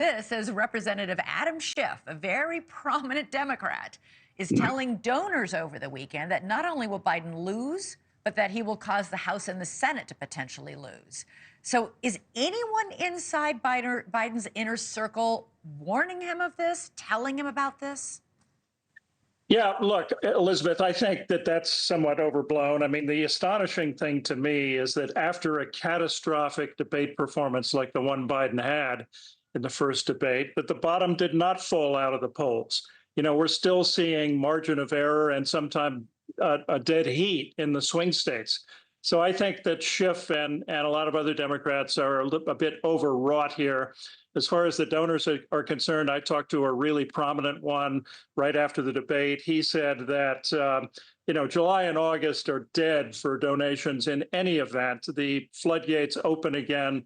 This as Representative Adam Schiff, a very prominent Democrat, is telling donors over the weekend that not only will Biden lose, but that he will cause the House and the Senate to potentially lose. So is anyone inside Biden's inner circle warning him of this, telling him about this? Yeah, look, Elizabeth, I think that that's somewhat overblown. I mean, the astonishing thing to me is that after a catastrophic debate performance like the one Biden had in the first debate, that the bottom did not fall out of the polls. You know, we're still seeing margin of error and sometimes a dead heat in the swing states. So I think that Schiff and a lot of other Democrats are a bit overwrought here. As far as the donors are concerned, I talked to a really prominent one right after the debate. He said that, July and August are dead for donations in any event. The floodgates open again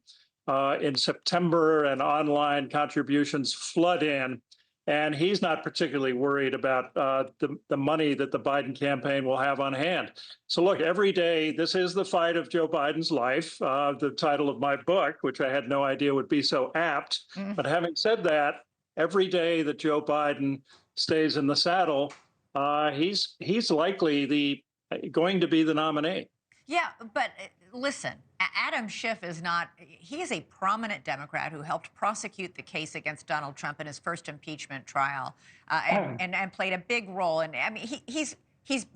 in September and online contributions flood in. And he's not particularly worried about the money that the Biden campaign will have on hand. So look, every day, this is the fight of Joe Biden's life, the title of my book, which I had no idea would be so apt. But having said that, every day that Joe Biden stays in the saddle, he's likely going to be the nominee. Yeah, but listen, Adam Schiff he is a prominent Democrat who helped prosecute the case against Donald Trump in his first impeachment trial and played a big role. And I mean, he's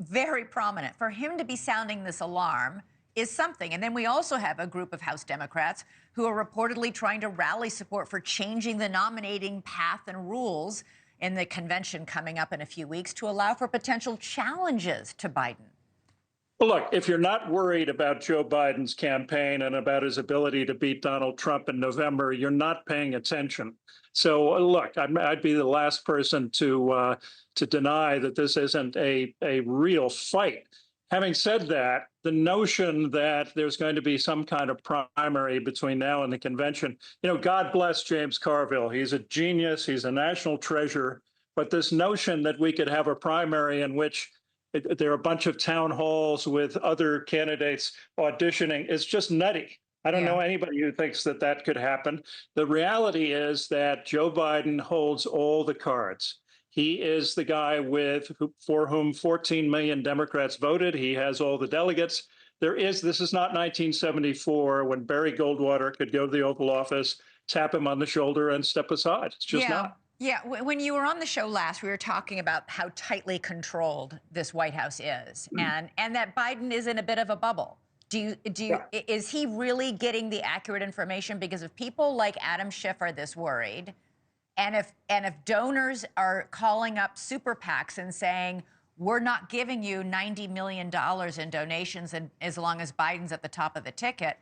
very prominent. For him to be sounding this alarm is something. And then we also have a group of House Democrats who are reportedly trying to rally support for changing the nominating path and rules in the convention coming up in a few weeks to allow for potential challenges to Biden. Well, look, if you're not worried about Joe Biden's campaign and about his ability to beat Donald Trump in November, you're not paying attention. So, look, I'd be the last person to deny that this isn't a real fight. Having said that, the notion that there's going to be some kind of primary between now and the convention, God bless James Carville. He's a genius. He's a national treasure. But this notion that we could have a primary in which there are a bunch of town halls with other candidates auditioning is just nutty. I don't know anybody who thinks that that could happen. The reality is that Joe Biden holds all the cards. He is the guy for whom 14 million Democrats voted. He has all the delegates. This is not 1974 when Barry Goldwater could go to the Oval Office, tap him on the shoulder and step aside. It's just not. Yeah, when you were on the show last, we were talking about how tightly controlled this White House is, and that Biden is in a bit of a bubble. Is he really getting the accurate information? Because if people like Adam Schiff are this worried, and if donors are calling up super PACs and saying we're not giving you $90 million in donations, and as long as Biden's at the top of the ticket,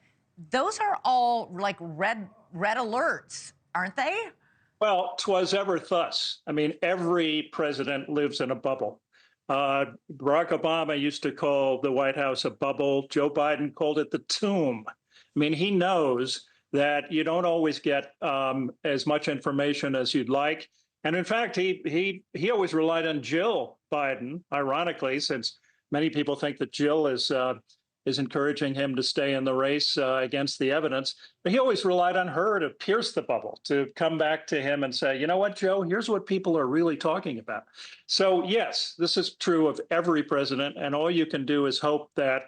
those are all like red alerts, aren't they? Well, 'twas ever thus. I mean, every president lives in a bubble. Barack Obama used to call the White House a bubble. Joe Biden called it the tomb. I mean, he knows that you don't always get as much information as you'd like. And in fact, he always relied on Jill Biden, ironically, since many people think that Jill is encouraging him to stay in the race against the evidence. But he always relied on her to pierce the bubble, to come back to him and say, you know what, Joe, here's what people are really talking about. So, yes, this is true of every president. And all you can do is hope that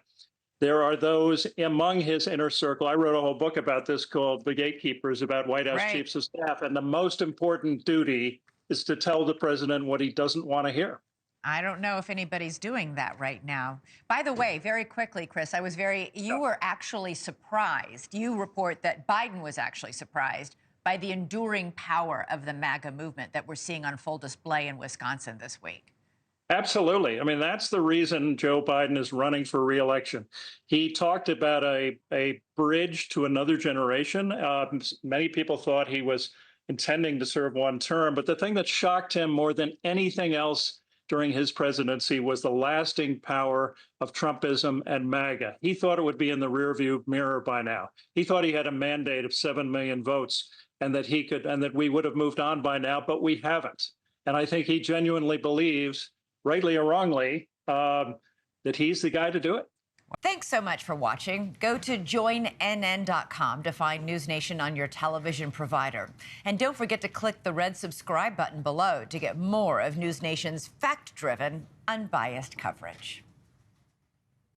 there are those among his inner circle. I wrote a whole book about this called The Gatekeepers, about White House chiefs of staff. And the most important duty is to tell the president what he doesn't want to hear. I don't know if anybody's doing that right now. By the way, very quickly, Chris, you were actually surprised. You report that Biden was actually surprised by the enduring power of the MAGA movement that we're seeing on full display in Wisconsin this week. Absolutely. I mean, that's the reason Joe Biden is running for re-election. He talked about a bridge to another generation. Many people thought he was intending to serve one term, but the thing that shocked him more than anything else during his presidency was the lasting power of Trumpism and MAGA. He thought it would be in the rearview mirror by now. He thought he had a mandate of 7 million votes and that we would have moved on by now, but we haven't. And I think he genuinely believes, rightly or wrongly, that he's the guy to do it. Thanks so much for watching. Go to joinnn.com to find NewsNation on your television provider. And don't forget to click the red subscribe button below to get more of NewsNation's fact-driven, unbiased coverage.